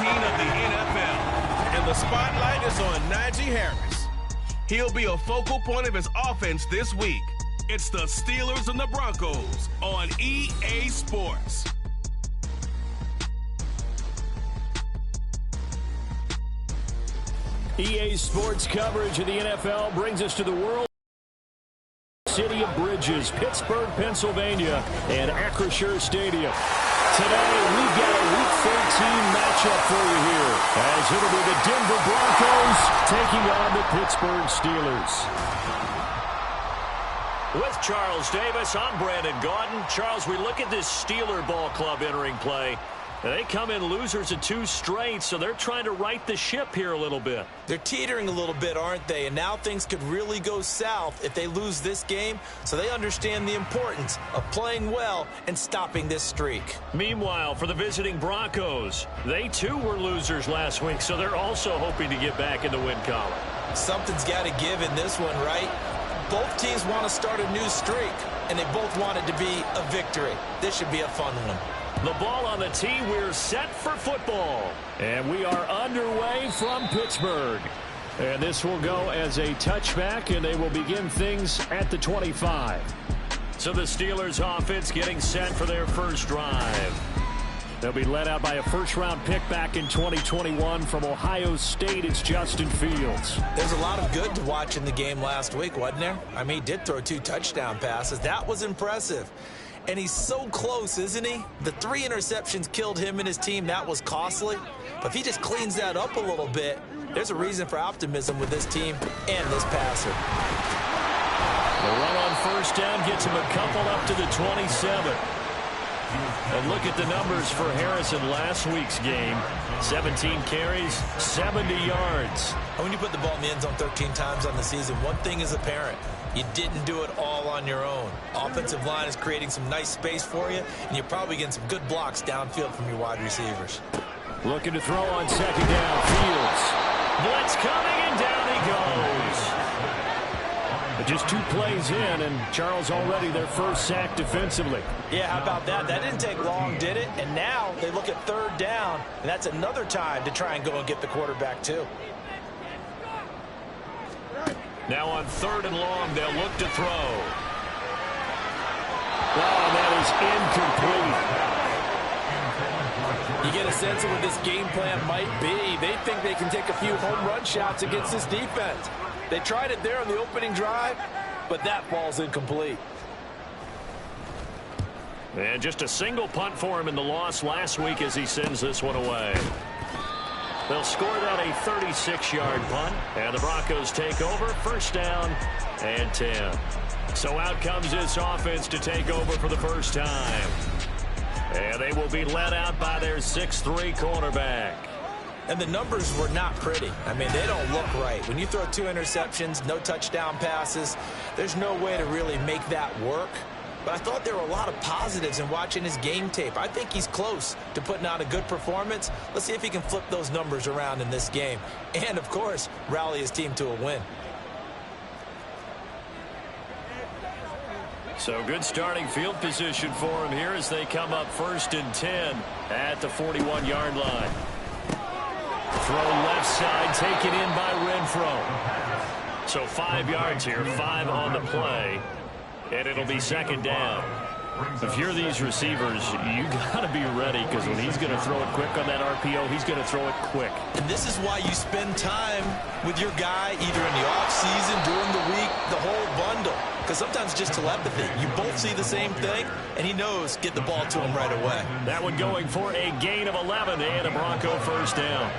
Of the NFL, and the spotlight is on Najee Harris. He'll be a focal point of his offense this week. It's the Steelers and the Broncos on EA Sports. EA Sports coverage of the NFL brings us to the world city of bridges, Pittsburgh, Pennsylvania, and Acrisure Stadium. Today, we've got a Week 13 matchup for you here, as it'll be the Denver Broncos taking on the Pittsburgh Steelers. With Charles Davis, I'm Brandon Gaudin. Charles, we look at this Steeler ball club entering play. They come in losers of 2 straight, so they're trying to right the ship here a little bit. They're teetering a little bit, aren't they? And now things could really go south if they lose this game, so they understand the importance of playing well and stopping this streak. Meanwhile, for the visiting Broncos, they too were losers last week, so they're also hoping to get back in the win column. Something's got to give in this one, right? Both teams want to start a new streak, and they both want it to be a victory. This should be a fun one. The ball on the tee, we're set for football. And we are underway from Pittsburgh. And this will go as a touchback, and they will begin things at the 25. So the Steelers offense getting set for their first drive. They'll be led out by a first-round pick back in 2021 from Ohio State. It's Justin Fields. There's a lot of good to watch in the game last week, wasn't there? I mean, he did throw 2 touchdown passes. That was impressive. And he's so close, isn't he? The 3 interceptions killed him and his team. That was costly. But if he just cleans that up a little bit, there's a reason for optimism with this team and this passer. The run on first down gets him a couple up to the 27. And look at the numbers for Harris in last week's game. 17 carries, 70 yards. And when you put the ball in the end zone 13 times on the season, one thing is apparent. You didn't do it all on your own. Offensive line is creating some nice space for you, and you're probably getting some good blocks downfield from your wide receivers. Looking to throw on second down. Fields. Blitz coming, and down he goes. But just 2 plays in, and Charles already their first sack defensively. Yeah, how about that? That didn't take long, did it? And now they look at third down, and that's another time to try and go and get the quarterback, too. Now on 3rd and long, they'll look to throw. Oh, that is incomplete. You get a sense of what this game plan might be. They think they can take a few home run shots against this defense. They tried it there on the opening drive, but that ball's incomplete. And just a single punt for him in the loss last week as he sends this one away. They'll score that a 36-yard punt, and the Broncos take over, first down and 10. So out comes this offense to take over for the first time. And they will be led out by their 6'3" quarterback. And the numbers were not pretty. I mean, they don't look right. When you throw 2 interceptions, no touchdown passes, there's no way to really make that work. But I thought there were a lot of positives in watching his game tape. I think he's close to putting out a good performance. Let's see if he can flip those numbers around in this game. And, of course, rally his team to a win. So good starting field position for him here as they come up 1st and 10 at the 41-yard line. Throw left side, taken in by Renfro. So 5 yards here, 5 on the play. and it'll be second down. If you're these receivers, you got to be ready, because when he's going to throw it quick on that RPO, he's going to throw it quick. And this is why you spend time with your guy either in the offseason, during the week, the whole bundle. Because sometimes just telepathy. You both see the same thing, and he knows get the ball to him right away. That one going for a gain of 11 and a Bronco first down.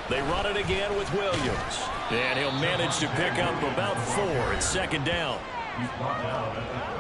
They run it again with Williams. And he'll manage to pick up about 4 at second down.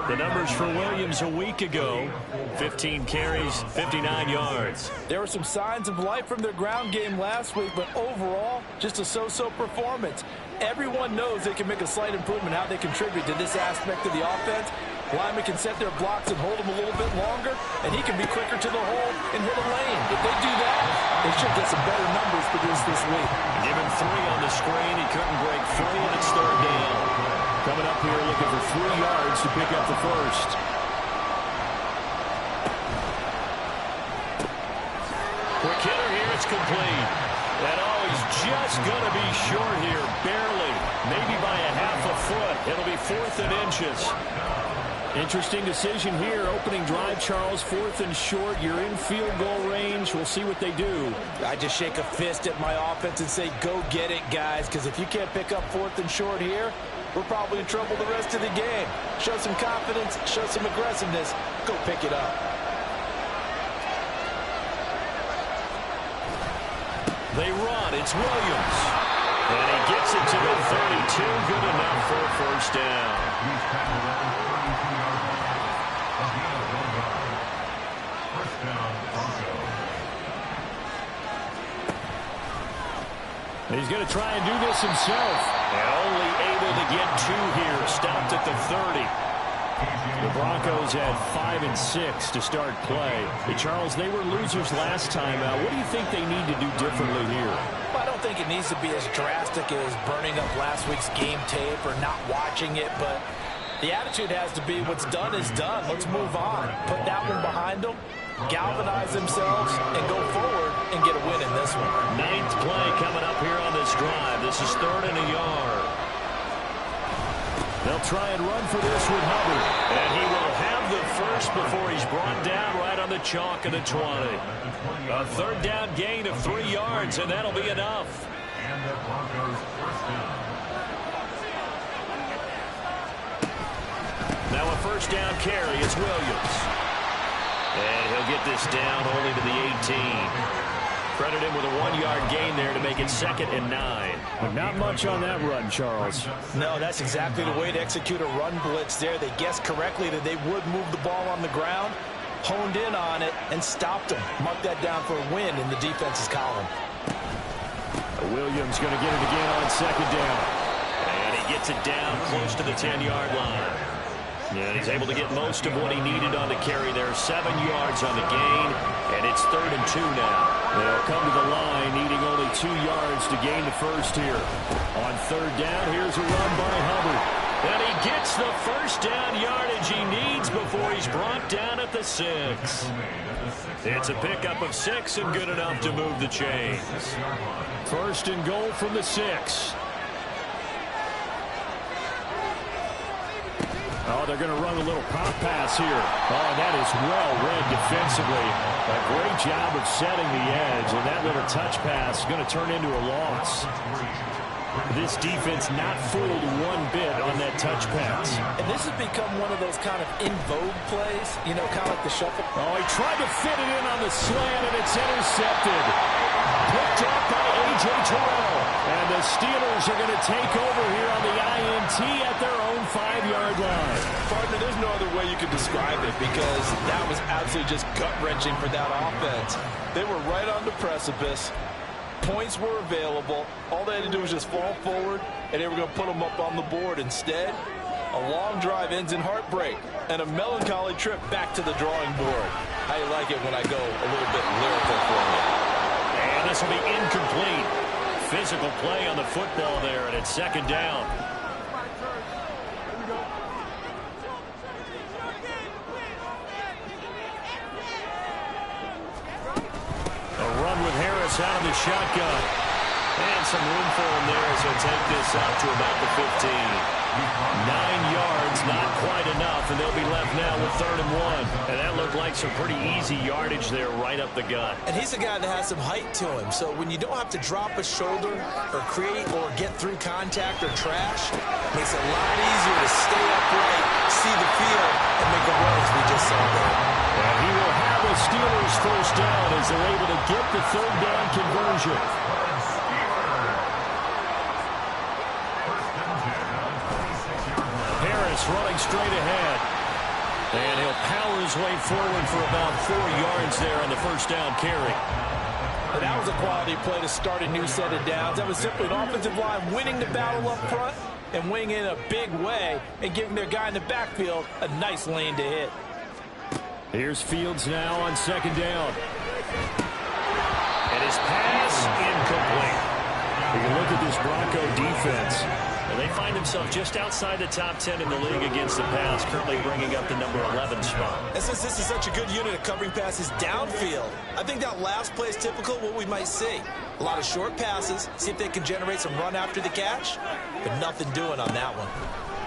The numbers for Williams a week ago: 15 carries, 59 yards. There were some signs of life from their ground game last week, but overall, just a so-so performance. Everyone knows they can make a slight improvement how they contribute to this aspect of the offense. Linemen can set their blocks and hold them a little bit longer, and he can be quicker to the hole and hit a lane. If they do that, they should get some better numbers produced this week. Given 3 on the screen, he couldn't break free, and it's third down. Coming up here looking for 3 yards to pick up the first. Quick hitter here, it's complete. And he's just going to be short here, barely, maybe by a half a foot. It'll be 4th and inches. Interesting decision here. Opening drive, Charles, 4th and short. You're in field goal range. We'll see what they do. I just shake a fist at my offense and say, go get it, guys, because if you can't pick up 4th and short here, we're probably in trouble the rest of the game. Show some confidence, show some aggressiveness, go pick it up. They run. It's Williams. And he gets it to the 32. Good enough for a first down. He's going to try and do this himself. And only able to get 2 here. Stopped at the 30. The Broncos had 5 and 6 to start play. Hey, Charles, they were losers last time out. What do you think they need to do differently here? Well, I don't think it needs to be as drastic as burning up last week's game tape or not watching it, but the attitude has to be what's done is done. Let's move on. Put that one behind them, galvanize themselves, and go forward and get a win in this one. 9th play coming up here on this drive. This is 3rd and a yard. They'll try and run for this with Hubbard. And he will have the first before he's brought down right on the chalk of the 20. A 3rd down gain of 3 yards, and that'll be enough. Now a first down carry. It's Williams. And he'll get this down only to the 18. Credit him with a 1-yard gain there to make it 2nd and 9. But not much on that run, Charles. No, that's exactly the way to execute a run blitz there. They guessed correctly that they would move the ball on the ground, honed in on it, and stopped them. Mark that down for a win in the defense's column. Williams going to get it again on 2nd down. And he gets it down close to the 10-yard line. And he's able to get most of what he needed on the carry there. 7 yards on the gain, and it's 3rd and 2 now. They'll come to the line, needing only 2 yards to gain the first here. On 3rd down, here's a run by Hubbard. And he gets the first down yardage he needs before he's brought down at the 6. It's a pickup of 6 and good enough to move the chains. 1st and goal from the 6. Oh, they're going to run a little pop pass here. Oh, that is well read defensively. A great job of setting the edge, and that little touch pass is going to turn into a loss. This defense not fooled one bit on that touch pass. And this has become one of those kind of in vogue plays, you know, kind of like the shuffle. Oh, he tried to fit it in on the slant, and it's intercepted. Picked up by A.J. Terrell. And the Steelers are going to take over here on the INT at their own 5-yard line. Partner, there's no other way you could describe it, because that was absolutely just gut-wrenching for that offense. They were right on the precipice. Points were available. All they had to do was just fall forward, and they were going to put them up on the board. Instead, a long drive ends in heartbreak and a melancholy trip back to the drawing board. How you like it when I go a little bit lyrical for you? And this will be incomplete. Physical play on the football there, and it's 2nd down. A run with Harris out of the shotgun. And some room for him there as he'll take this out to about the 15. 9 yards, not quite enough, and they'll be left now with 3rd and 1. And that looked like some pretty easy yardage there right up the gut. And he's a guy that has some height to him, so when you don't have to drop a shoulder or create or get through contact or trash, it makes it a lot easier to stay upright, see the field, and make a run as we just saw there. And he will have a Steelers first down as they're able to get the 3rd down conversion. Running straight ahead. And he'll power his way forward for about 4 yards there on the first down carry. And that was a quality play to start a new set of downs. That was simply an offensive line winning the battle up front and winning in a big way and giving their guy in the backfield a nice lane to hit. Here's Fields now on 2nd down. And his pass incomplete. You can look at this Bronco defense. And they find themselves just outside the top 10 in the league against the pass, currently bringing up the number 11 spot. And since this is such a good unit of covering passes downfield, I think that last play is typical of what we might see. A lot of short passes, see if they can generate some run after the catch, but nothing doing on that one.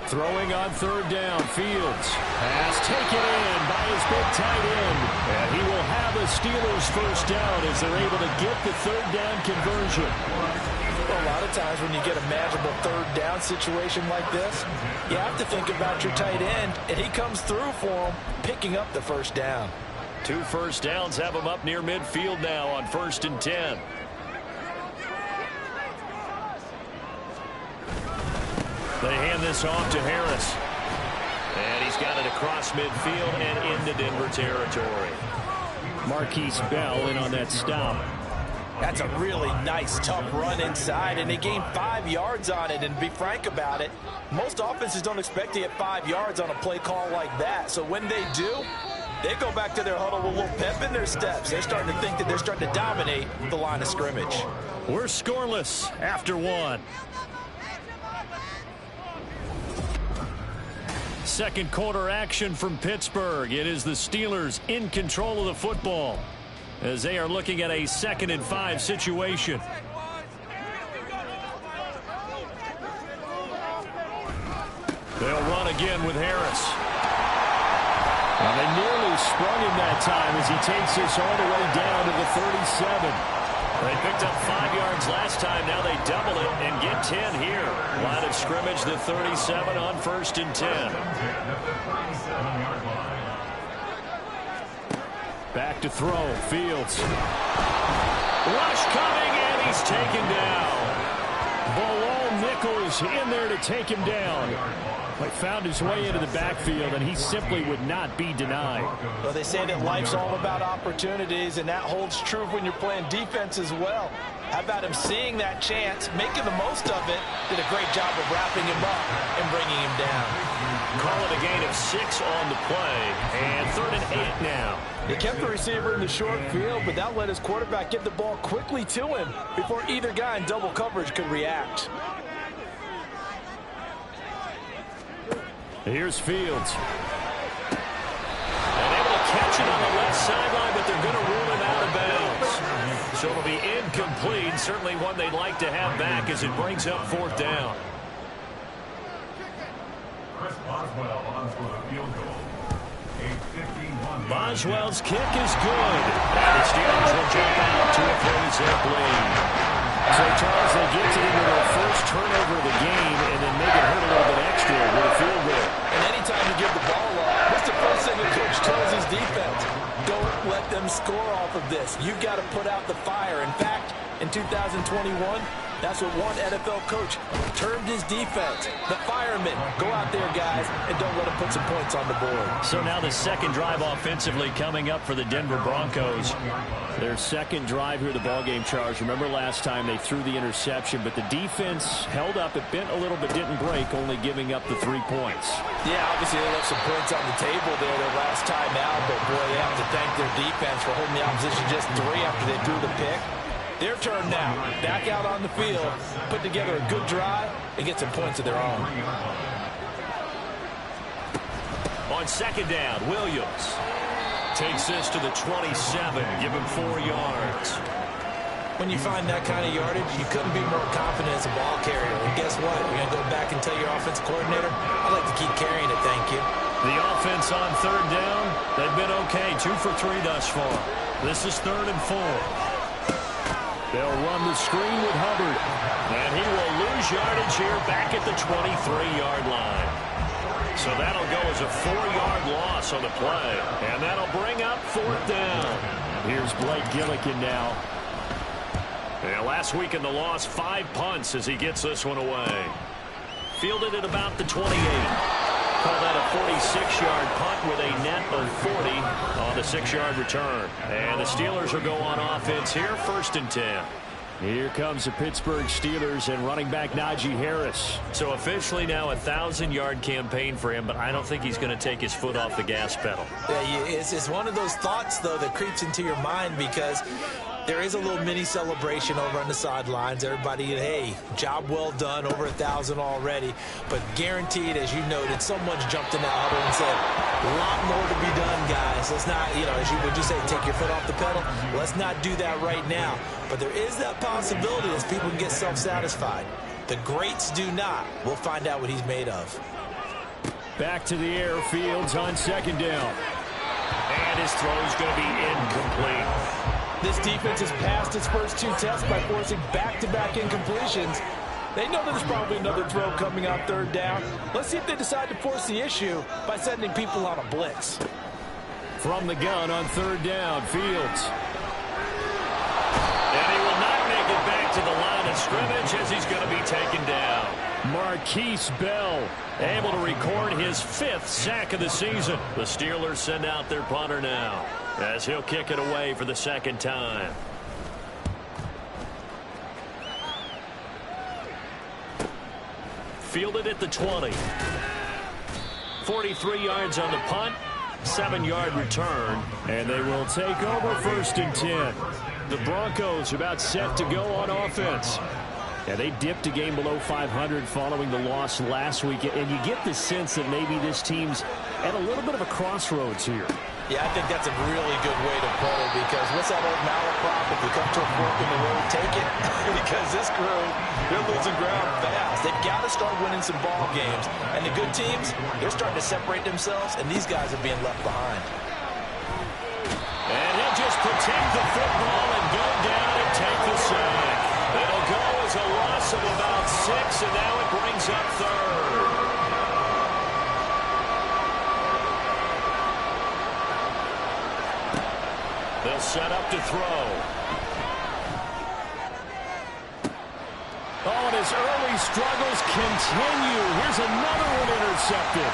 Throwing on 3rd down, Fields. Pass taken in by his big tight end. And he will have a Steelers first down as they're able to get the 3rd down conversion. Well, a lot of times when you get a manageable 3rd down situation like this, you have to think about your tight end, and he comes through for him, picking up the first down. 2 first downs have him up near midfield now on 1st and 10. They hand this off to Harris. And he's got it across midfield and into Denver territory. Marquise Bell in on that stop. That's a really nice, tough run inside, and they gained 5 yards on it. And to be frank about it, most offenses don't expect to get 5 yards on a play call like that. So when they do, they go back to their huddle with a little pep in their steps. They're starting to think that they're starting to dominate the line of scrimmage. We're scoreless after 1. Second quarter action from Pittsburgh. It is the Steelers in control of the football as they are looking at a 2nd and 5 situation. They'll run again with Harris. And they nearly sprung him that time as he takes this all the way down to the 37. They picked up 5 yards last time. Now they double it and get 10 here. Line of scrimmage, the 37 on 1st and 10. Back to throw. Fields. Rush coming, and he's taken down. Balone Nichols in there to take him down. But found his way into the backfield, and he simply would not be denied. Well, they say that life's all about opportunities, and that holds true when you're playing defense as well. How about him seeing that chance, making the most of it, did a great job of wrapping him up and bringing him down. Call it a gain of 6 on the play, and 3rd and 8 now. He kept the receiver in the short field, but that let his quarterback get the ball quickly to him before either guy in double coverage could react. Here's Fields. And able to catch it on the left sideline, but they're going to rule him out of bounds. So it'll be incomplete. Certainly one they'd like to have back as it brings up 4th down. Boswell's kick is good. And the Steelers will jump out to a 3-zip lead. So, Charles, they get to their first turnover of the game and then make it hurt a little bit extra with a field goal. And anytime you give the ball up, what's the first thing the coach tells his defense? Don't let them score off of this. You've got to put out the fire. In fact, in 2021, that's what one NFL coach termed his defense. The firemen. Go out there, guys, and don't let them put some points on the board. So now the second drive offensively coming up for the Denver Broncos. Their second drive here, the ballgame, Charles. Remember last time they threw the interception, but the defense held up. It bent a little but didn't break, only giving up the 3 points. Yeah, obviously they left some points on the table there their last time out, but boy, they have to thank their defense for holding the opposition just 3 after they threw the pick. Their turn now. Back out on the field, put together a good drive, and get some points of their own. On 2nd down, Williams takes this to the 27, give him 4 yards. When you find that kind of yardage, you couldn't be more confident as a ball carrier. And guess what? You're going to go back and tell your offensive coordinator, I'd like to keep carrying it, thank you. The offense on third down, they've been okay, 2 for 3 thus far. This is 3rd and 4. They'll run the screen with Hubbard. And he will lose yardage here back at the 23-yard line. So that'll go as a 4-yard loss on the play. And that'll bring up 4th down. Here's Blake Gillikin now. And last week in the loss, 5 punts as he gets this one away. Fielded at about the 28. Call that a 46-yard punt with a net of 40 on the 6-yard return. And the Steelers will go on offense here, 1st and 10. Here comes the Pittsburgh Steelers and running back Najee Harris. So officially now a 1,000-yard campaign for him, but I don't think he's going to take his foot off the gas pedal. Yeah, it's one of those thoughts, though, that creeps into your mind because there is a little mini celebration over on the sidelines. Everybody, hey, job well done, over 1,000 already. But guaranteed, as you noted, someone's jumped in that huddle and said, a lot more to be done, guys. Let's not, as you would just say, take your foot off the pedal. Let's not do that right now. But there is that possibility as people get self-satisfied. The greats do not. We'll find out what he's made of. Back to the air, Fields on 2nd down. And his throw's going to be incomplete. This defense has passed its first 2 tests by forcing back-to-back incompletions. They know there's probably another throw coming on 3rd down. Let's see if they decide to force the issue by sending people on a blitz. From the gun on 3rd down, Fields. And he will not make it back to the line of scrimmage as he's going to be taken down. Marquise Bell able to record his 5th sack of the season. The Steelers send out their punter now as he'll kick it away for the 2nd time. Fielded at the 20. 43 yards on the punt, 7-yard return, and they will take over 1st and 10. The Broncos about set to go on offense. Yeah, they dipped a game below 500 following the loss last week, and you get the sense that maybe this team's at a little bit of a crossroads here. Yeah, I think that's a really good way to put it because what's that old malaprop? If we come to a fork in the road, take it. Because this crew, they're losing ground fast. They've got to start winning some ball games. And the good teams, they're starting to separate themselves, and these guys are being left behind. And he'll just protect the football and go down and take the sack. It'll go as a loss of about 6, and now it brings up 3rd. They'll set up to throw. Oh, and his early struggles continue. Here's another one intercepted.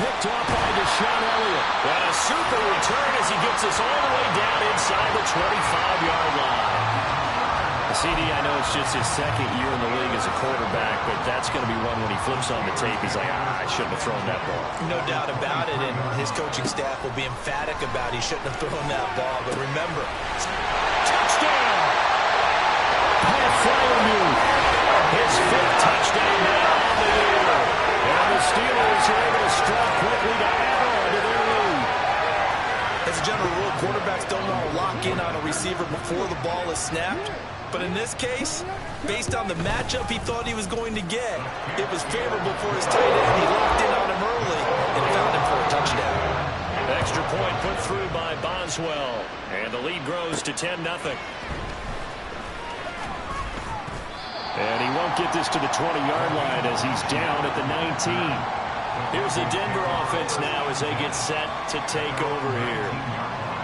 Picked off by Deshaun Elliott. And a super return as he gets us all the way down inside the 25-yard line. CD, I know it's just his 2nd year in the league as a quarterback, but that's going to be one when he flips on the tape. He's like, I shouldn't have thrown that ball. No doubt about it, and his coaching staff will be emphatic about he shouldn't have thrown that ball. But remember, touchdown! Pat Fryermuth, his 5th touchdown now on the year. And the Steelers are able to strike quickly to add on to their lead. As a general rule, quarterbacks don't want to lock in on a receiver before the ball is snapped. But in this case, based on the matchup he thought he was going to get, it was favorable for his tight end. He locked in on him early and found him for a touchdown. Extra point put through by Boswell. And the lead grows to 10-0. And he won't get this to the 20-yard line as he's down at the 19. Here's the Denver offense now as they get set to take over here.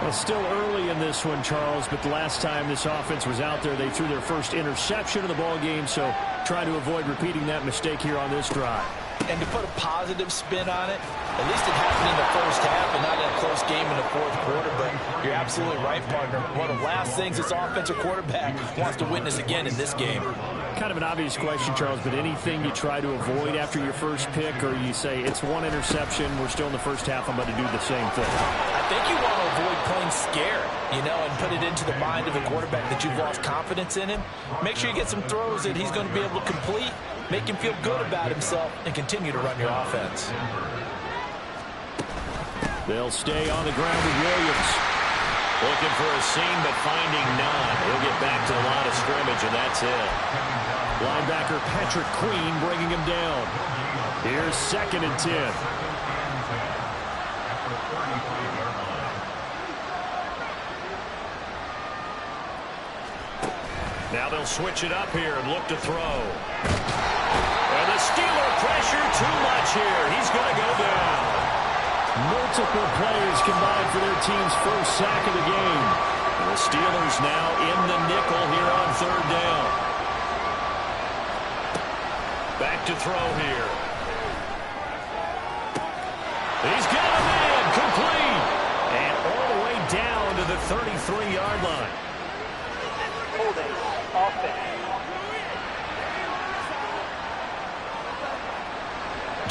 Well, still early in this one, Charles, but the last time this offense was out there, they threw their first interception of the ball game, so trying to avoid repeating that mistake here on this drive. And to put a positive spin on it, at least it happened in the first half and not in a close game in the 4th quarter, but you're absolutely right, partner. One of the last things this offensive quarterback wants to witness again in this game. Kind of an obvious question, Charles, but anything you try to avoid after your first pick, or you say it's one interception, we're still in the first half, I'm going to do the same thing? I think you want to avoid playing scared, and put it into the mind of a quarterback that you've lost confidence in him. Make sure you get some throws that he's going to be able to complete, make him feel good about himself, and continue to run your offense. They'll stay on the ground with Williams. Looking for a seam, but finding none. He'll get back to the line of scrimmage, and that's it. Linebacker Patrick Queen bringing him down. Here's 2nd and 10. Now they'll switch it up here and look to throw. And the Steeler pressure too much here. He's going to go down. Multiple players combined for their team's first sack of the game. And the Steelers now in the nickel here on 3rd down. Back to throw here. He's got him in, complete. And all the way down to the 33-yard line. Holding offense.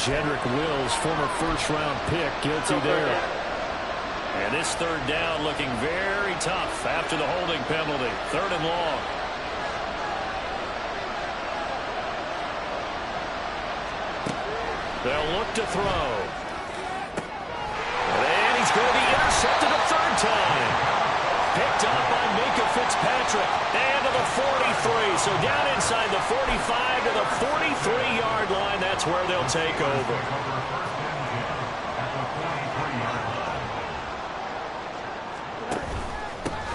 Jedrick Wills, former first-round pick, guilty there. And this 3rd down looking very tough after the holding penalty. 3rd and long. They'll look to throw. And he's going to be intercepted a 3rd time. Picked up by Minkah Fitzpatrick. And to the 43. So down inside the 45 to the 43-yard line. That's where they'll take over.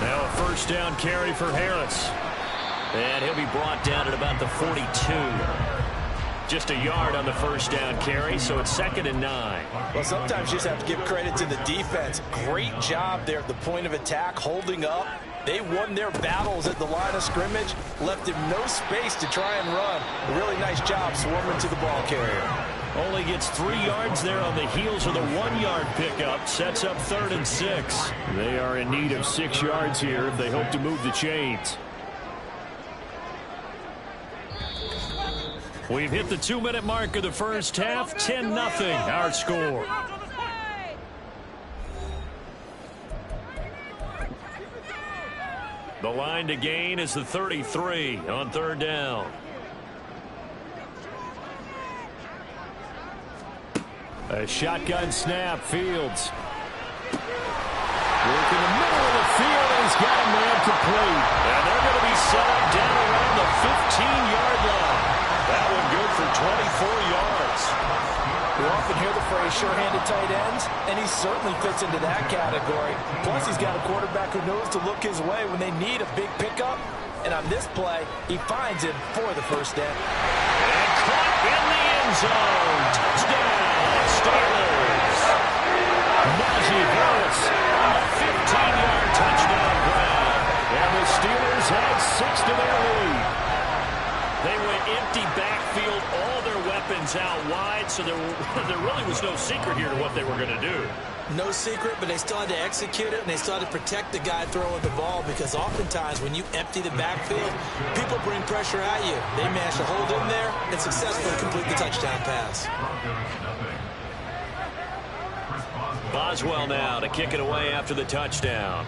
Now a 1st down carry for Harris. And he'll be brought down at about the 42. Just a yard on the 1st down carry, so it's 2nd and 9. Well, sometimes you just have to give credit to the defense. Great job there at the point of attack, holding up. They won their battles at the line of scrimmage, left him no space to try and run. A really nice job swarming to the ball carrier. Only gets 3 yards there on the heels of the 1-yard pickup. Sets up 3rd and 6. They are in need of 6 yards here if they hope to move the chains. We've hit the 2-minute mark of the first half. 10-0 our score. The line to gain is the 33 on 3rd down. A shotgun snap. Fields. Work in the middle of the field, and he's got a man complete. And they're going to be set up down around the 15-yard line. That one good for 24 yards. We often hear the phrase sure-handed tight ends, and he certainly fits into that category. Plus, he's got a quarterback who knows to look his way when they need a big pickup. And on this play, he finds him for the 1st down. And caught in the end zone. Touchdown, Steelers. Najee Harris on a 15-yard touchdown grab. And the Steelers had 6 to their lead. They went empty backfield, all their weapons out wide, so there really was no secret here to what they were going to do. No secret, but they still had to execute it, and they still had to protect the guy throwing the ball, because oftentimes when you empty the backfield, people bring pressure at you. They managed to hold in there and successfully complete the touchdown pass. Boswell now to kick it away after the touchdown.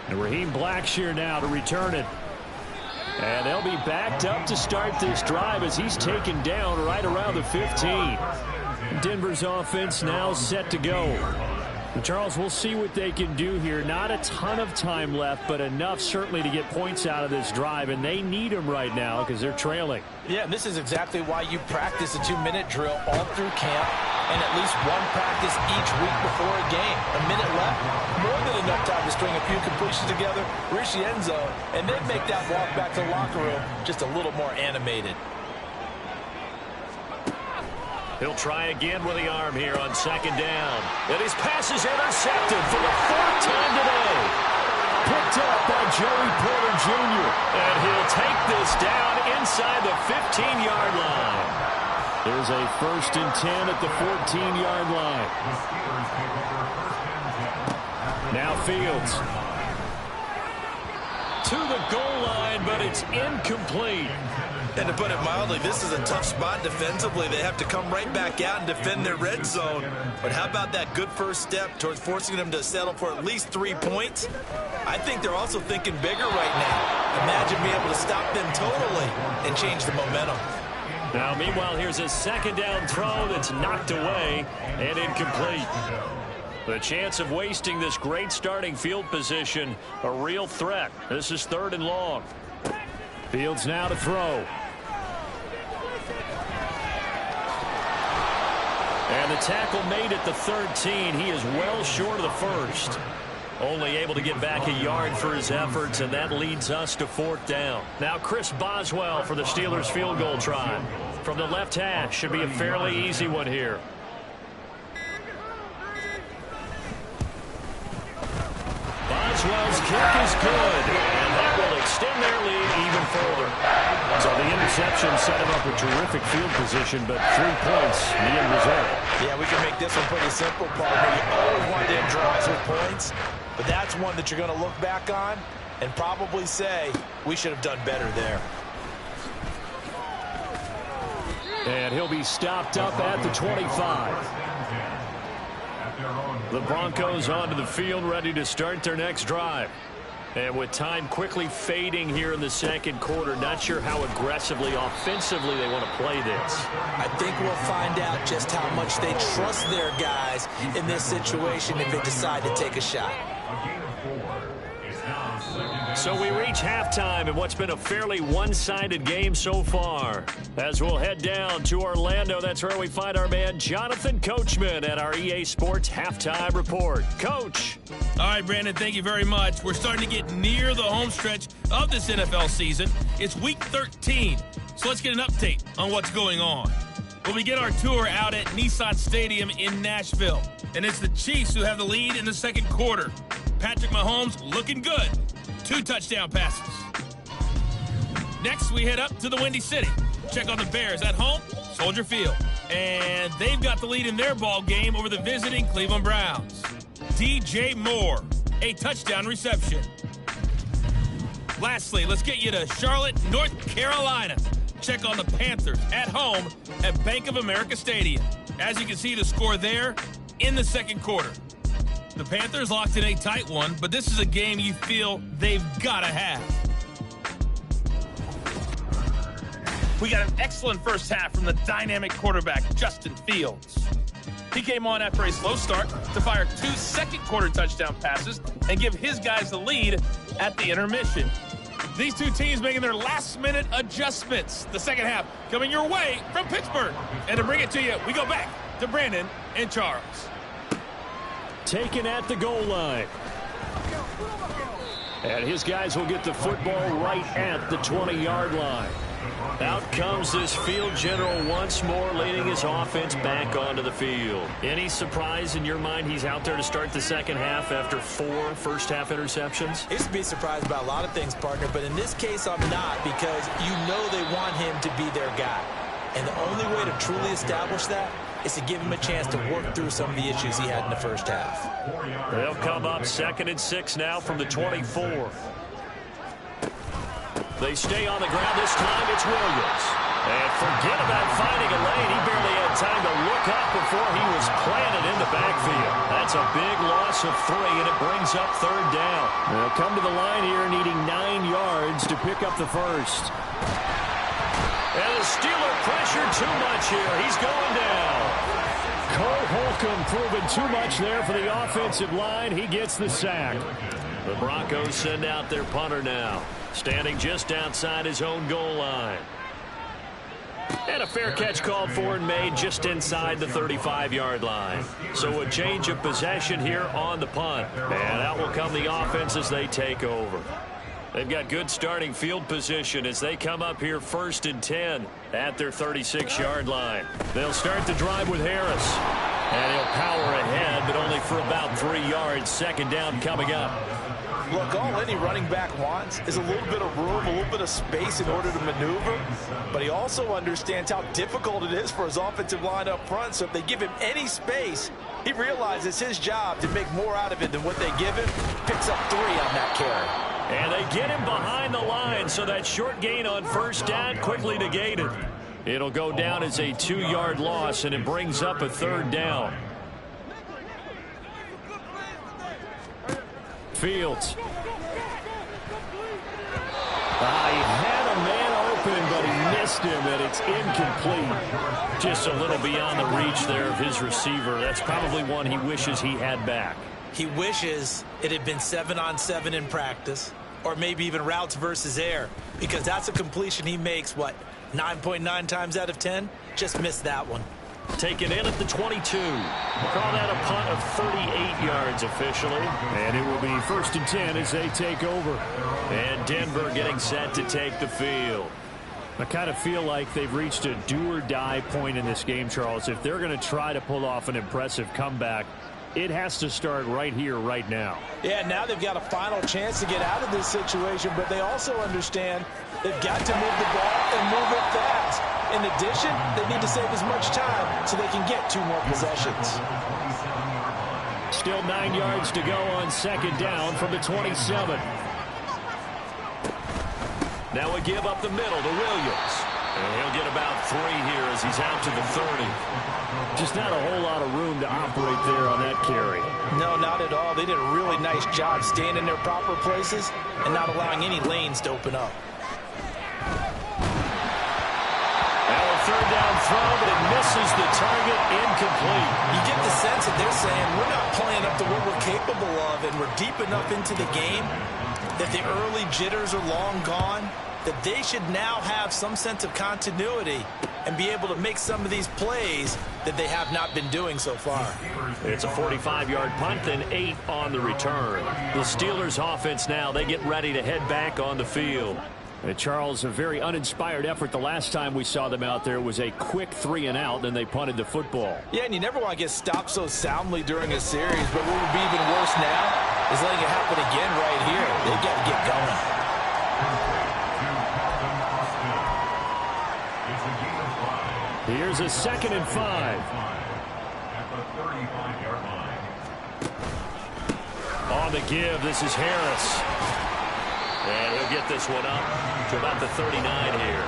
And Raheem Blackshear now to return it. And they'll be backed up to start this drive as he's taken down right around the 15. Denver's offense now set to go. And Charles, we'll see what they can do here. Not a ton of time left, but enough certainly to get points out of this drive, and they need them right now because they're trailing. Yeah, and this is exactly why you practice a 2-minute drill all through camp and at least one practice each week before a game. A minute left, more than enough time to string a few completions together, reach the end zone, and then make that walk back to the locker room just a little more animated. He'll try again with the arm here on 2nd down. And his pass is intercepted for the 4th time today. Picked up by Joey Porter Jr. And he'll take this down inside the 15-yard line. There's a 1st and 10 at the 14-yard line. Now Fields. To the goal line, but it's incomplete. And to put it mildly, this is a tough spot defensively. They have to come right back out and defend their red zone. But how about that good first step towards forcing them to settle for at least 3 points? I think they're also thinking bigger right now. Imagine being able to stop them totally and change the momentum. Now, meanwhile, here's a 2nd down throw that's knocked away and incomplete. The chance of wasting this great starting field position, a real threat. This is 3rd and long. Fields now to throw. And the tackle made at the 13. He is well short of the first. Only able to get back a yard for his efforts, and that leads us to 4th down. Now Chris Boswell for the Steelers field goal try. From the left hash, should be a fairly easy one here. Boswell's kick is good, and that will extend their lead even further. So the interception set him up a terrific field position, but 3 points in the end result. Yeah, we can make this one pretty simple, partner. You always want to end drives with points, but that's one that you're going to look back on and probably say, we should have done better there. And he'll be stopped up at the 25. The Broncos onto the field, ready to start their next drive. And with time quickly fading here in the second quarter, not sure how aggressively, offensively they want to play this. I think we'll find out just how much they trust their guys in this situation if they decide to take a shot. So we reach halftime in what's been a fairly one-sided game so far. As we'll head down to Orlando, that's where we find our man Jonathan Coachman at our EA Sports Halftime Report. Coach. All right, Brandon, thank you very much. We're starting to get near the home stretch of this NFL season. It's Week 13, so let's get an update on what's going on. We'll begin our tour out at Nissan Stadium in Nashville, and it's the Chiefs who have the lead in the second quarter. Patrick Mahomes looking good. 2 touchdown passes. Next, we head up to the Windy City. Check on the Bears at home, Soldier Field. And they've got the lead in their ball game over the visiting Cleveland Browns. DJ Moore, a touchdown reception. Lastly, let's get you to Charlotte, North Carolina. Check on the Panthers at home at Bank of America Stadium. As you can see, the score there in the second quarter. The Panthers locked in a tight one, but this is a game you feel they've got to have. We got an excellent first half from the dynamic quarterback, Justin Fields. He came on after a slow start to fire 2 second-quarter touchdown passes and give his guys the lead at the intermission. These 2 teams making their last-minute adjustments. The second half coming your way from Pittsburgh. And to bring it to you, we go back to Brandon and Charles. Taken at the goal line. And his guys will get the football right at the 20-yard line. Out comes this field general once more, leading his offense back onto the field. Any surprise in your mind he's out there to start the second half after 4 first-half interceptions? I used to be surprised about a lot of things, partner, but in this case I'm not, because you know they want him to be their guy. And the only way to truly establish that is to give him a chance to work through some of the issues he had in the first half. They'll come up 2nd and 6 now from the 24. They stay on the ground. This time it's Williams. And forget about finding a lane. He barely had time to look up before he was planted in the backfield. That's a big loss of 3, and it brings up 3rd down. They'll come to the line here needing 9 yards to pick up the first. And the Steeler pressure too much here. He's going down. Cole Holcomb proving too much there for the offensive line. He gets the sack. The Broncos send out their punter now, standing just outside his own goal line. And a fair catch called for and made just inside the 35-yard line. So a change of possession here on the punt. And out will come the offense as they take over. They've got good starting field position as they come up here 1st and 10 at their 36-yard line. They'll start the drive with Harris. And he'll power ahead, but only for about 3 yards. 2nd down coming up. Look, all any running back wants is a little bit of room, a little bit of space in order to maneuver. But he also understands how difficult it is for his offensive line up front. So if they give him any space, he realizes his job to make more out of it than what they give him. Picks up 3 on that carry. And they get him behind the line, so that short gain on 1st down quickly negated. It'll go down as a 2-yard loss, and it brings up a 3rd down. Fields. He had a man open, but he missed him, and it's incomplete. Just a little beyond the reach there of his receiver. That's probably one he wishes he had back. He wishes it had been 7-on-7 in practice, or maybe even routes versus air, because that's a completion he makes, 9.9 times out of 10? Just missed that one. Taken in at the 22. We'll call that a punt of 38 yards officially. And it will be 1st and 10 as they take over. And Denver getting set to take the field. I kind of feel like they've reached a do-or-die point in this game, Charles. If they're going to try to pull off an impressive comeback, it has to start right here, right now. Yeah, now they've got a final chance to get out of this situation, but they also understand they've got to move the ball and move it fast. In addition, they need to save as much time so they can get 2 more possessions. Still 9 yards to go on 2nd down from the 27. Now a give up the middle to Williams. And he'll get about 3 here as he's out to the 30. Just not a whole lot of room to operate there on that carry. No, not at all. They did a really nice job staying in their proper places and not allowing any lanes to open up. Now a 3rd down throw, but it misses the target, incomplete. You get the sense that they're saying we're not playing up to what we're capable of, and we're deep enough into the game that the early jitters are long gone, that they should now have some sense of continuity and be able to make some of these plays that they have not been doing so far. It's a 45-yard punt, then 8 on the return. The Steelers offense now, they get ready to head back on the field. And Charles, a very uninspired effort the last time we saw them out there was a quick 3-and-out, then they punted the football. Yeah, and you never want to get stopped so soundly during a series, but what would be even worse now is letting it happen again right here. They've got to get going. Here's a 2nd and 5. On the give, this is Harris. And he'll get this one up to about the 39 here.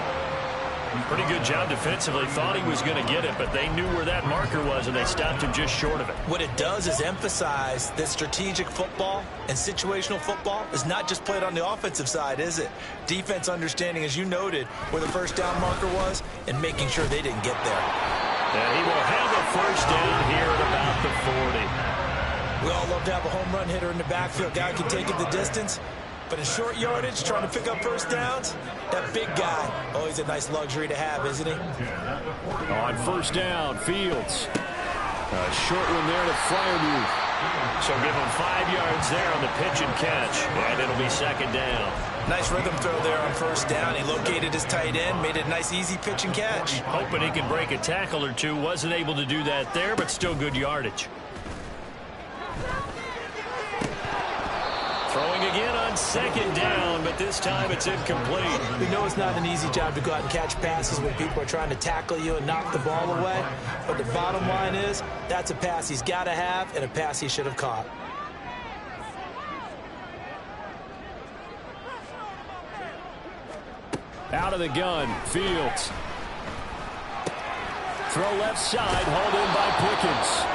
Pretty good job defensively. Thought he was going to get it, but they knew where that marker was, and they stopped him just short of it. What it does is emphasize that strategic football and situational football is not just played on the offensive side, is it? Defense understanding, as you noted, where the 1st down marker was and making sure they didn't get there. And he will have a 1st down here at about the 40. We all love to have a home run hitter in the backfield. Guy can take it the distance. But in short yardage, trying to pick up 1st downs, that big guy, always a nice luxury to have, isn't he? On 1st down, Fields. A short one there to Freiermuth. So give him 5 yards there on the pitch and catch, and it'll be 2nd down. Nice rhythm throw there on 1st down. He located his tight end, made it a nice, easy pitch and catch. Hoping he can break a tackle or two. Wasn't able to do that there, but still good yardage. Throwing again on 2nd down, but this time it's incomplete. We know it's not an easy job to go out and catch passes when people are trying to tackle you and knock the ball away. But the bottom line is, that's a pass he's got to have and a pass he should have caught. Out of the gun, Fields. Throw left side, hauled in by Pickens.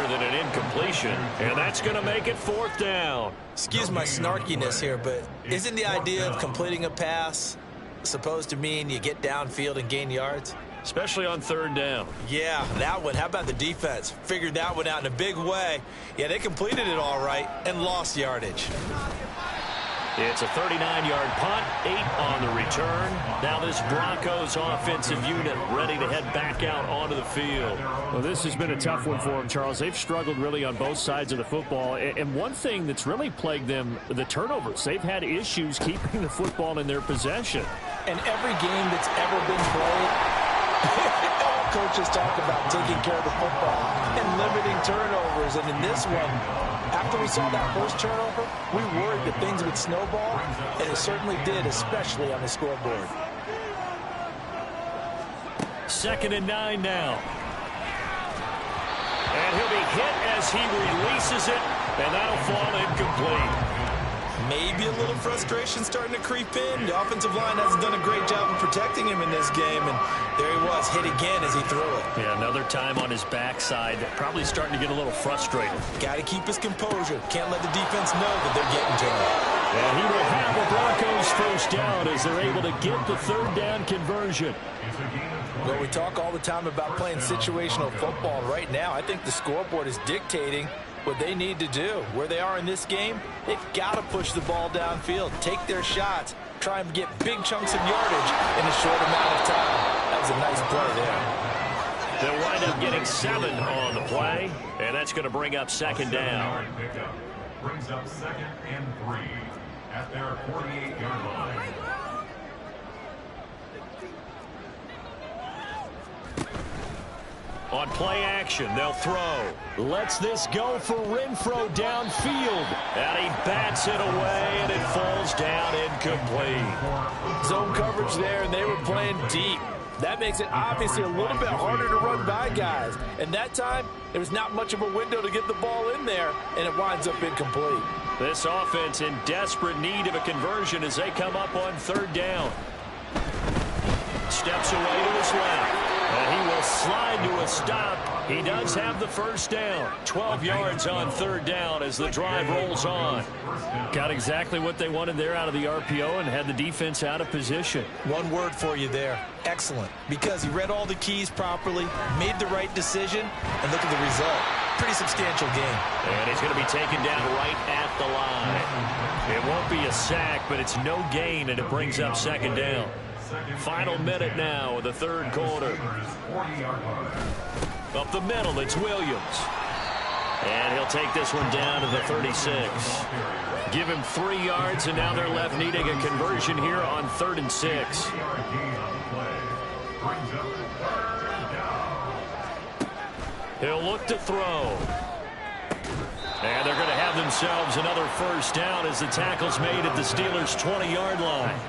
than an incompletion, and that's going to make it 4th down. Excuse my snarkiness here, but isn't the idea of completing a pass supposed to mean you get downfield and gain yards? Especially on 3rd down. Yeah, that one. How about the defense? Figured that one out in a big way. Yeah, they completed it all right and lost yardage. It's a 39-yard punt, 8 on the return. Now this Broncos offensive unit ready to head back out onto the field. Well, this has been a tough one for them, Charles. They've struggled really on both sides of the football. And one thing that's really plagued them, the turnovers. They've had issues keeping the football in their possession. And every game that's ever been played, all coaches talk about taking care of the football and limiting turnovers. And in this one, after we saw that first turnover, we worried that things would snowball, and it certainly did, especially on the scoreboard. 2nd and 9 now. And he'll be hit as he releases it, and that'll fall incomplete. Maybe a little frustration starting to creep in. The offensive line hasn't done a great job of protecting him in this game, and there he was, hit again as he threw it. Yeah, another time on his backside, probably starting to get a little frustrated. Got to keep his composure. Can't let the defense know that they're getting to him. And he will have the Broncos 1st down as they're able to get the 3rd down conversion. Well, we talk all the time about playing situational football. Right now, I think the scoreboard is dictating what they need to do. Where they are in this game, they've got to push the ball downfield, take their shots, try and get big chunks of yardage in a short amount of time. That was a nice play there. They'll wind up getting 7 on the play, and that's going to bring up 2nd down. Brings up 2nd and 3 at their 48-yard line. On play action, they'll throw. Lets this go for Renfro downfield. And he bats it away, and it falls down incomplete. Zone coverage there, and they were playing deep. That makes it obviously a little bit harder to run by guys. And that time, there was not much of a window to get the ball in there, and it winds up incomplete. This offense in desperate need of a conversion as they come up on 3rd down. Steps away to his left. And he will slide to a stop. He does have the 1st down. 12 yards on 3rd down as the drive rolls on. Got exactly what they wanted there out of the RPO and had the defense out of position. One word for you there. Excellent. Because he read all the keys properly, made the right decision, and look at the result. Pretty substantial game. And he's going to be taken down right at the line. It won't be a sack, but it's no gain, and it brings up 2nd down. Final minute now of the 3rd quarter. Up the middle, it's Williams. And he'll take this one down to the 36. Give him 3 yards, and now they're left needing a conversion here on 3rd and 6. He'll look to throw. And they're going to have themselves another 1st down as the tackle's made at the Steelers' 20-yard line.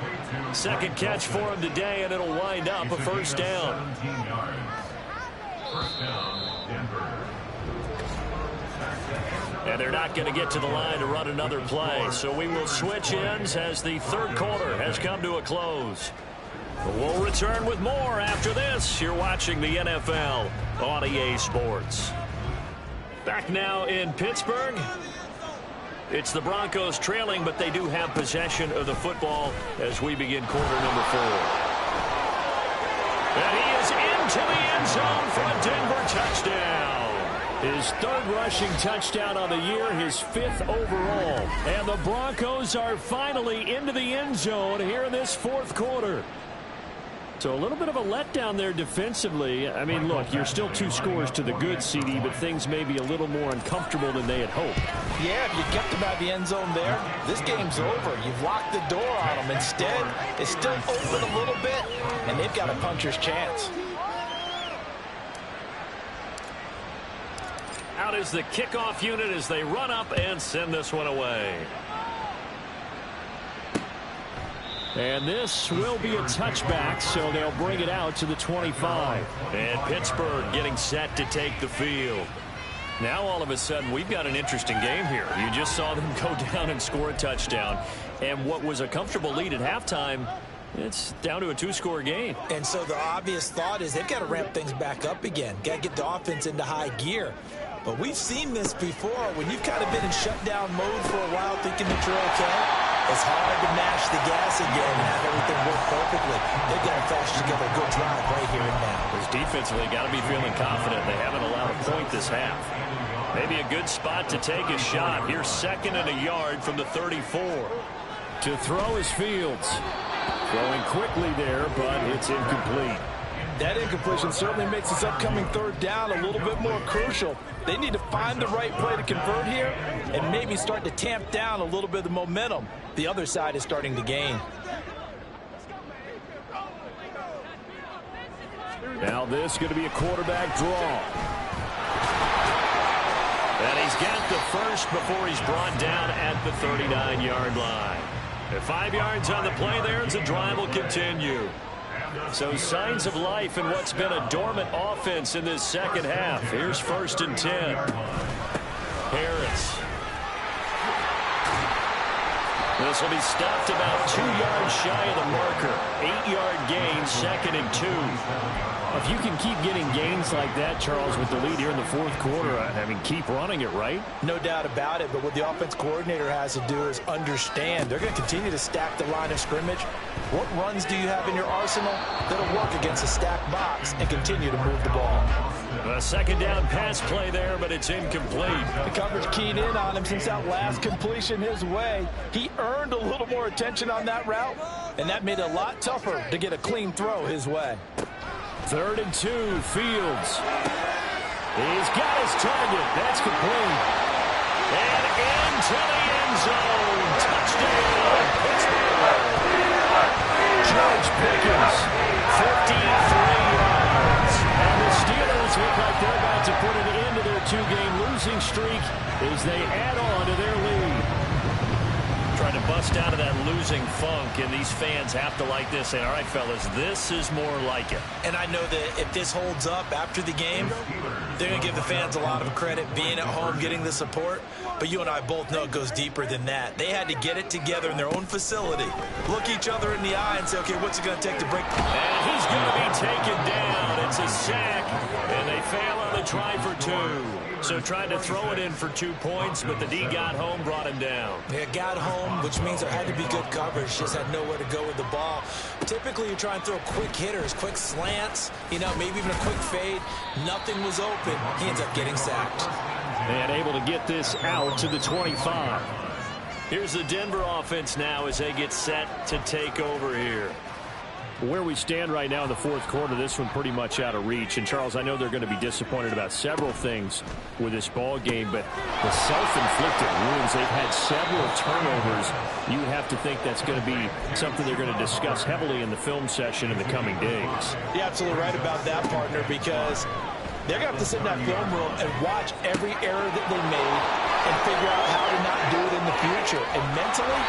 2nd catch for him today, and it'll wind up a 1st down. And they're not going to get to the line to run another play, so we will switch ends as the 3rd quarter has come to a close. We'll return with more after this. You're watching the NFL on EA Sports. Back now in Pittsburgh. It's the Broncos trailing, but they do have possession of the football as we begin quarter number 4. And he is into the end zone for a Denver touchdown. His 3rd rushing touchdown on the year, his 5th overall. And the Broncos are finally into the end zone here in this 4th quarter. So a little bit of a letdown there defensively. I mean, look, you're still 2 scores to the good, CD, but things may be a little more uncomfortable than they had hoped. Yeah, if you kept them out of the end zone there, this game's over. You've locked the door on them. Instead, it's still open a little bit, and they've got a puncher's chance. Out is the kickoff unit as they run up and send this one away. And this will be a touchback, so they'll bring it out to the 25. And Pittsburgh getting set to take the field. Now all of a sudden we've got an interesting game here. You just saw them go down and score a touchdown. And what was a comfortable lead at halftime, it's down to a 2-score game. And so the obvious thought is they've got to ramp things back up again. Got to get the offense into high gear. But we've seen this before. When you've kind of been in shutdown mode for a while thinking that you're okay, it's hard to mash the gas again and have everything work perfectly. They're going to flash together a good drive right here and now. Because defensively, got to be feeling confident. They haven't allowed a point this half. Maybe a good spot to take a shot. Here's 2nd and a yard from the 34. To throw is Fields. Throwing quickly there, but it's incomplete. That incompletion certainly makes this upcoming 3rd down a little bit more crucial. They need to find the right play to convert here and maybe start to tamp down a little bit of the momentum the other side is starting to gain. Now this is going to be a quarterback draw. And he's got the first before he's brought down at the 39-yard line. At 5 yards on the play there, and the drive will continue. So signs of life in what's been a dormant offense in this second half. Here's 1st and 10. Harris. This will be stopped about 2 yards shy of the marker. 8-yard gain, 2nd and 2. If you can keep getting gains like that, Charles, with the lead here in the 4th quarter, I mean, keep running it, right? No doubt about it, but what the offense coordinator has to do is understand. They're going to continue to stack the line of scrimmage. What runs do you have in your arsenal that'll work against a stacked box and continue to move the ball? A 2nd down pass play there, but it's incomplete. The coverage keyed in on him since that last completion his way. He earned a little more attention on that route, and that made it a lot tougher to get a clean throw his way. 3rd and 2, Fields. He's got his target. That's complete. And into the end zone. Touchdown, Pittsburgh. George Pickens, 53 yards. And the Steelers look like they're about to put an end to their 2-game losing streak as they add on to their lead. Trying to bust out of that losing funk, and these fans have to like this. And all right, fellas, this is more like it. And I know that if this holds up after the game, they're going to give the fans a lot of credit being at home, getting the support. But you and I both know it goes deeper than that. They had to get it together in their own facility, look each other in the eye and say, okay, what's it going to take to break? And he's going to be taken down. It's a sack, and they fail on the try for 2. So tried to throw it in for 2 points, but the D got home, brought him down. Yeah, got home, which means there had to be good coverage. Just had nowhere to go with the ball. Typically, you try and throw quick hitters, quick slants, maybe even a quick fade. Nothing was open. He ends up getting sacked. And able to get this out to the 25. Here's the Denver offense now as they get set to take over here. Where we stand right now in the 4th quarter, this one pretty much out of reach. And, Charles, I know they're going to be disappointed about several things with this ball game, but the self-inflicted wounds, they've had several turnovers. You have to think that's going to be something they're going to discuss heavily in the film session in the coming days. You're absolutely right about that, partner, because they're going to have to sit in that film room and watch every error that they made and figure out how to not do it in the future. And mentally,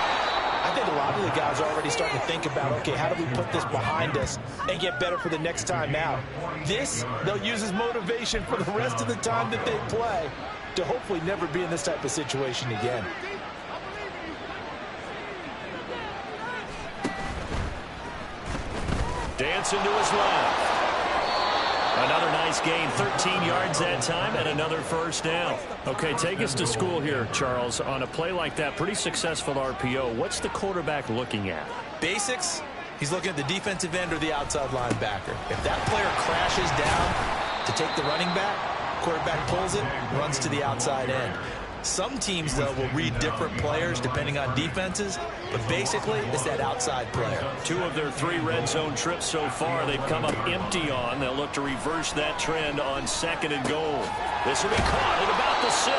I think a lot of the guys are already starting to think about, okay, how do we put this behind us and get better for the next time out? This, they'll use as motivation for the rest of the time that they play to hopefully never be in this type of situation again. Dancing to his left. Another nice gain, 13 yards that time, and another 1st down. Okay, take us to school here, Charles. On a play like that, pretty successful RPO. What's the quarterback looking at? Basics, he's looking at the defensive end or the outside linebacker. If that player crashes down to take the running back, quarterback pulls it, runs to the outside end. Some teams, though, will read different players depending on defenses, but basically it's that outside player. 2 of their 3 red zone trips so far they've come up empty on. They'll look to reverse that trend on 2nd and goal. This will be caught at about the 6.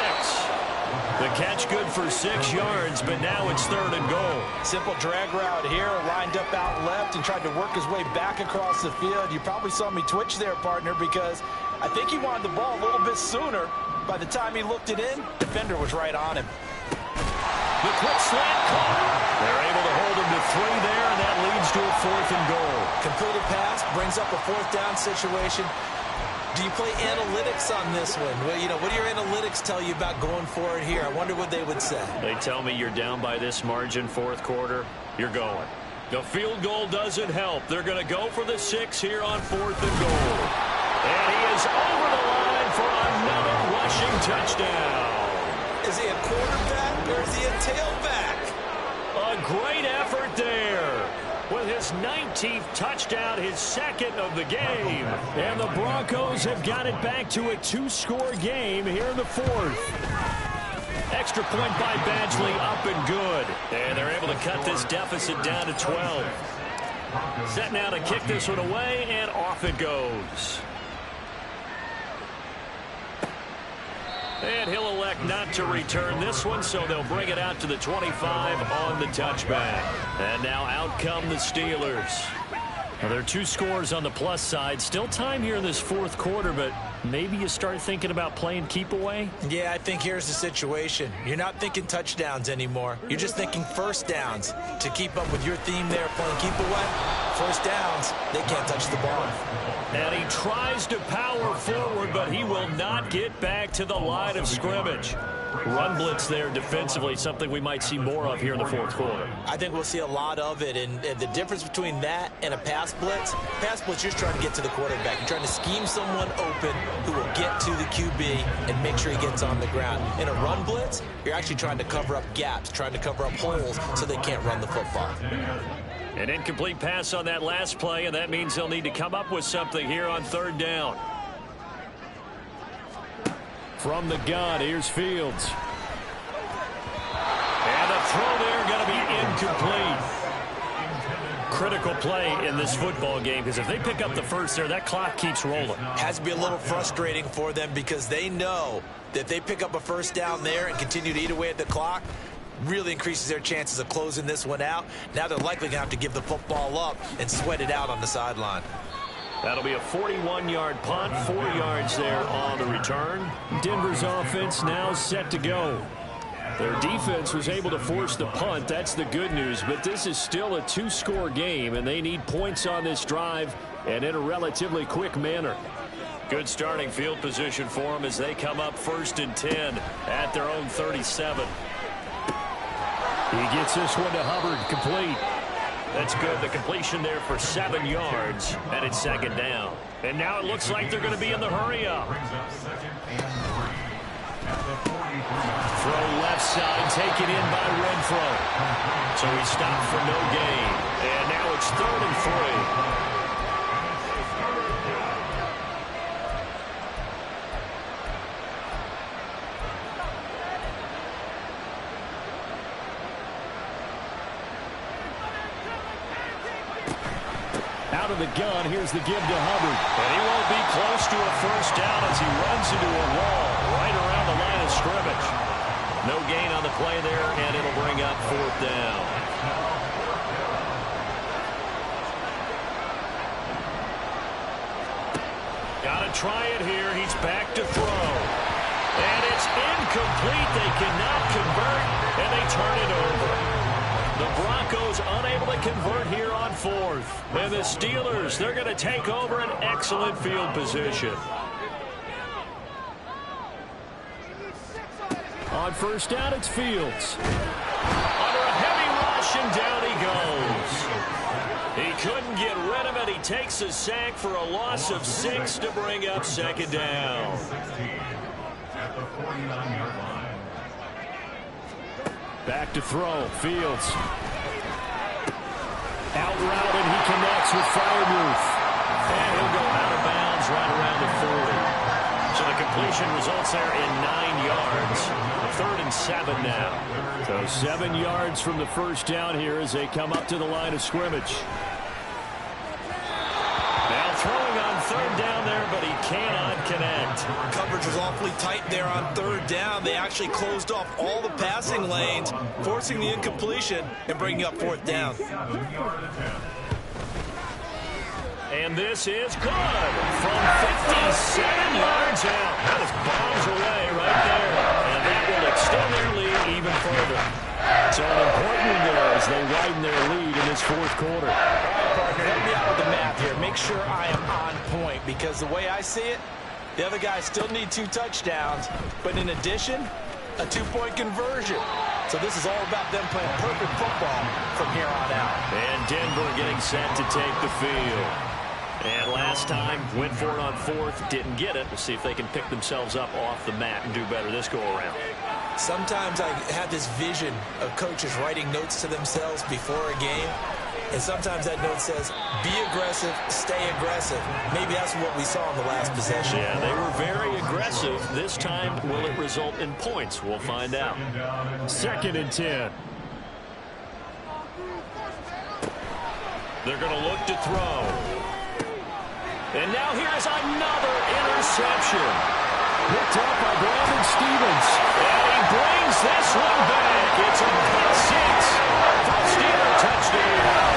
The catch good for 6 yards, but now it's 3rd and goal. Simple drag route here, lined up out left and tried to work his way back across the field. You probably saw me twitch there, partner, because I think he wanted the ball a little bit sooner. By the time he looked it in, defender was right on him. The quick slant caught. They're able to hold him to 3 there, and that leads to a 4th and goal. Completed pass brings up a 4th down situation. Do you play analytics on this one? Well, what do your analytics tell you about going for it here? I wonder what they would say. They tell me you're down by this margin 4th quarter, you're going. The field goal doesn't help. They're going to go for the 6 here on 4th and goal. And he is over the line for another rushing touchdown. Is he a quarterback or is he a tailback? A great effort there. With his 19th touchdown, his second of the game. And the Broncos have got it back to a 2-score game here in the fourth. Extra point by Badgley, up and good. And they're able to cut this deficit down to 12. Set now to kick this one away, and off it goes. And he'll elect not to return this one, so they'll bring it out to the 25 on the touchback. And now out come the Steelers. Well, there are 2 scores on the plus side. Still time here in this fourth quarter, but maybe you start thinking about playing keep away? Yeah, I think here's the situation. You're not thinking touchdowns anymore. You're just thinking first downs. To keep up with your theme there, playing keep away, first downs, they can't touch the ball. And he tries to power forward, but he will not get back to the line of scrimmage. Run blitz there defensively, something we might see more of here in the fourth quarter. I think we'll see a lot of it, and the difference between that and a pass blitz, you're just trying to get to the quarterback. You're trying to scheme someone open who will get to the QB and make sure he gets on the ground. In a run blitz, you're actually trying to cover up gaps, trying to cover up holes so they can't run the football. An incomplete pass on that last play, and that means they'll need to come up with something here on third down. From the gun, here's Fields. And the throw there going to be incomplete. Critical play in this football game, because if they pick up the first there, that clock keeps rolling. Has to be a little frustrating for them because they know that if they pick up a first down there and continue to eat away at the clock, really increases their chances of closing this one out. Now they're likely going to have to give the football up and sweat it out on the sideline. That'll be a 41-yard punt, 4 yards there on the return. Denver's offense now set to go. Their defense was able to force the punt. That's the good news, but this is still a 2-score game, and they need points on this drive and in a relatively quick manner. Good starting field position for them as they come up 1st and 10 at their own 37. He gets this one to Hubbard, complete. That's good. The completion there for 7 yards, and it's second down. And now it looks like they're going to be in the hurry-up. Throw left side, taken in by Renfro. So he stopped for no gain. And now it's 3rd and 3. Out of the gun, here's the give to Hubbard. And he won't be close to a first down as he runs into a wall right around the line of scrimmage. No gain on the play there, and it'll bring up 4th down. Got to try it here. He's back to throw. And it's incomplete. They cannot convert, and they turn it over. The Broncos unable to convert here on 4th. And the Steelers, they're going to take over an excellent field position. On first down, it's Fields. Under a heavy rush, and down he goes. He couldn't get rid of it. He takes a sack for a loss of 6 to bring up second down. At the 49-yard line. Back to throw, Fields. Out route, and he connects with Freiermuth. And he'll go out of bounds right around the 40. So the completion results there in 9 yards. 3rd and 7 now. So 7 yards from the first down here as they come up to the line of scrimmage. Now throwing on 3rd down there, but he cannot connect. Coverage was awfully tight there on 3rd down. They actually closed off all the passing lanes, forcing the incompletion and bringing up 4th down. And this is good from 57 yards out. That is bombs away right there. And that will extend their lead even further. So an important one there as they widen their lead in this 4th quarter. All right, partner, help me out with the math here. Make sure I am on point, because the way I see it, the other guys still need 2 touchdowns, but in addition, a 2-point conversion. So this is all about them playing perfect football from here on out. And Denver getting set to take the field. And last time, went for it on fourth, didn't get it. We'll see if they can pick themselves up off the mat and do better this go-around. Sometimes I have this vision of coaches writing notes to themselves before a game. And sometimes that note says, be aggressive, stay aggressive. Maybe that's what we saw in the last possession. Yeah, they were very aggressive. This time, will it result in points? We'll find out. 2nd and 10. They're going to look to throw. And now here's another interception. Picked up by Brandon Stevens. And he brings this one back. It's a pick six. First Steeler touchdown.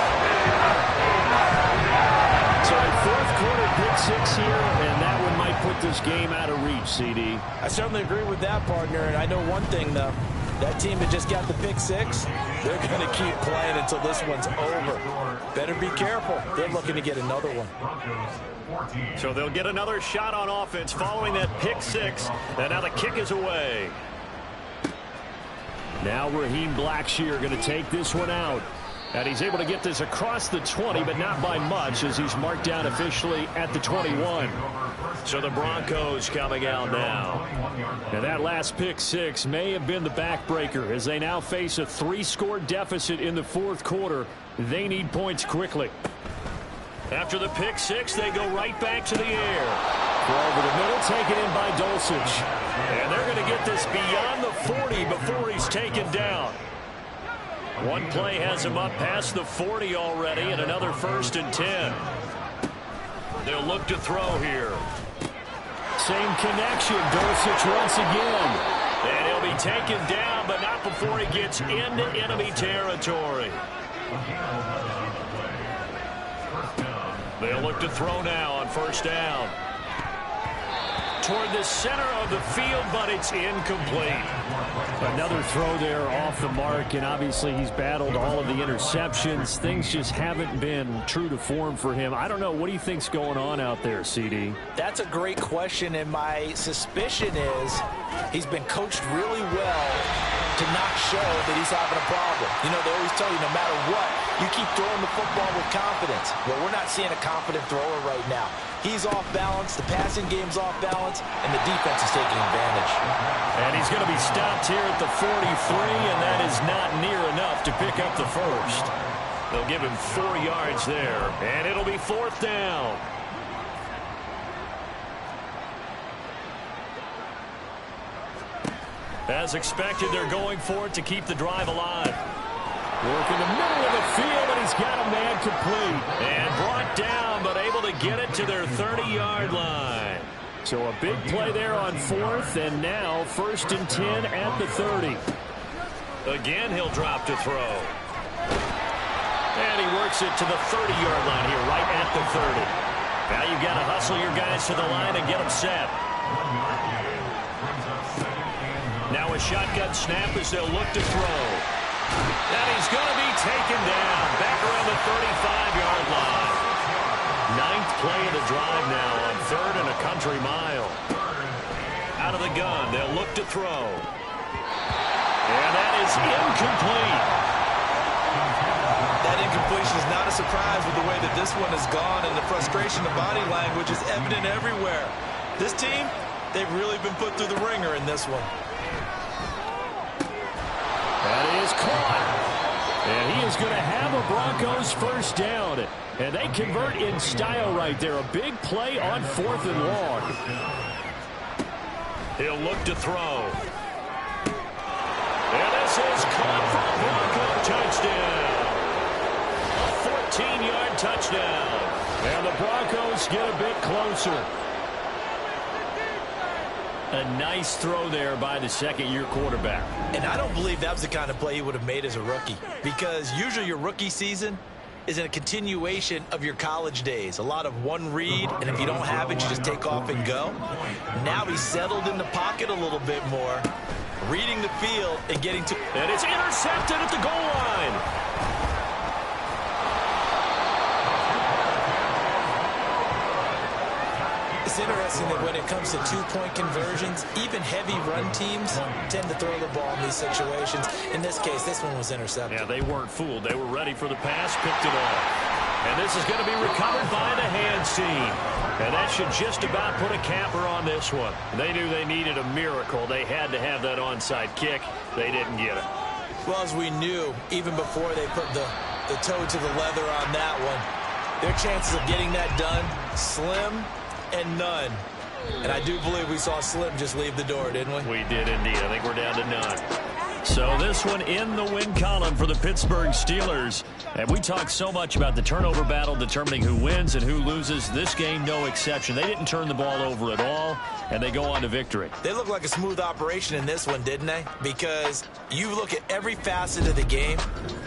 So a fourth quarter pick six here, and that one might put this game out of reach, CD. I certainly agree with that, partner. And I know one thing, though. That team that just got the pick six, they're going to keep playing until this one's over. Better be careful. They're looking to get another one. So they'll get another shot on offense following that pick six. And now the kick is away. Now Raheem Blackshear going to take this one out. And he's able to get this across the 20, but not by much, as he's marked down officially at the 21. So the Broncos coming out now. And that last pick six may have been the backbreaker, as they now face a 3-score deficit in the fourth quarter. They need points quickly. After the pick six, they go right back to the air. Over the middle, taken in by Dulcich. And they're going to get this beyond the 40 before he's taken down. One play has him up past the 40 already, and another 1st and 10. They'll look to throw here. Same connection, Dulcich once again. And he'll be taken down, but not before he gets into enemy territory. They'll look to throw now on 1st down. Toward the center of the field, but it's incomplete. Another throw there off the mark, and obviously he's battled all of the interceptions. Things just haven't been true to form for him. I don't know. What do you think's going on out there, CD? That's a great question, and my suspicion is he's been coached really well to not show that he's having a problem. You know, they always tell you no matter what, you keep throwing the football with confidence. Well, we're not seeing a confident thrower right now. He's off balance, the passing game's off balance, and the defense is taking advantage. And he's going to be stopped here at the 43, and that is not near enough to pick up the first. They'll give him 4 yards there, and it'll be 4th down. As expected, they're going for it to keep the drive alive. Work in the middle of the field, and he's got a man complete. And brought down, but able to get it to their 30-yard line. So a big play there on 4th, and now 1st and 10 at the 30. Again, he'll drop to throw. And he works it to the 30-yard line here, right at the 30. Now you've got to hustle your guys to the line and get them set. Now a shotgun snap as they'll look to throw. And he's going to be taken down back around the 35-yard line. 9th play of the drive now on 3rd and a country mile. Out of the gun, they'll look to throw. And that is incomplete. That incompletion is not a surprise with the way that this one has gone, and the frustration of body language is evident everywhere. This team, they've really been put through the ringer in this one. That is caught. And he is going to have a Broncos 1st down. And they convert in style right there. A big play on 4th and long. He'll look to throw. And this is caught for a Bronco touchdown. A 14-yard touchdown. And the Broncos get a bit closer. A nice throw there by the 2nd-year quarterback. And I don't believe that was the kind of play he would have made as a rookie, because usually your rookie season is in a continuation of your college days. A lot of one read, and if you don't have it, you just take off and go. Now he's settled in the pocket a little bit more, reading the field and getting to... And it's intercepted at the goal line. It's interesting that when it comes to two-point conversions, even heavy run teams tend to throw the ball in these situations. In this case, this one was intercepted. Yeah, they weren't fooled. They were ready for the pass, picked it off. And this is going to be recovered by the hands 16. And that should just about put a capper on this one. They knew they needed a miracle. They had to have that onside kick. They didn't get it. Well, as we knew, even before they put the toe to the leather on that one, their chances of getting that done, slim and none. And I do believe we saw Slim just leave the door, didn't we? We did indeed. I think we're down to none. So this one in the win column for the Pittsburgh Steelers. And we talked so much about the turnover battle determining who wins and who loses. This game, no exception. They didn't turn the ball over at all, and they go on to victory. They look like a smooth operation in this one, didn't they? Because you look at every facet of the game,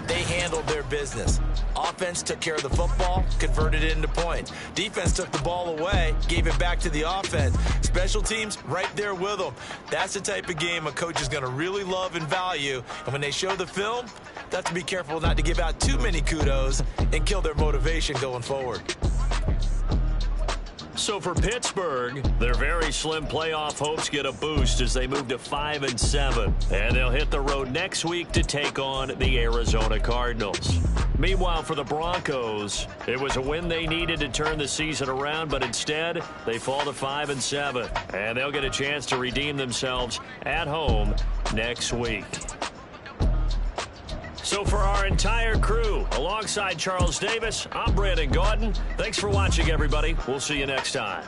they handled their business. Offense took care of the football, converted it into points. Defense took the ball away, gave it back to the offense. Special teams, right there with them. That's the type of game a coach is going to really love and value. And when they show the film, they have to be careful not to give out too many kudos and kill their motivation going forward. So for Pittsburgh, their very slim playoff hopes get a boost as they move to 5-7. And they'll hit the road next week to take on the Arizona Cardinals. Meanwhile, for the Broncos, it was a win they needed to turn the season around, but instead, they fall to 5-7. And they'll get a chance to redeem themselves at home next week. So for our entire crew, alongside Charles Davis, I'm Brandon Gaudin. Thanks for watching, everybody. We'll see you next time.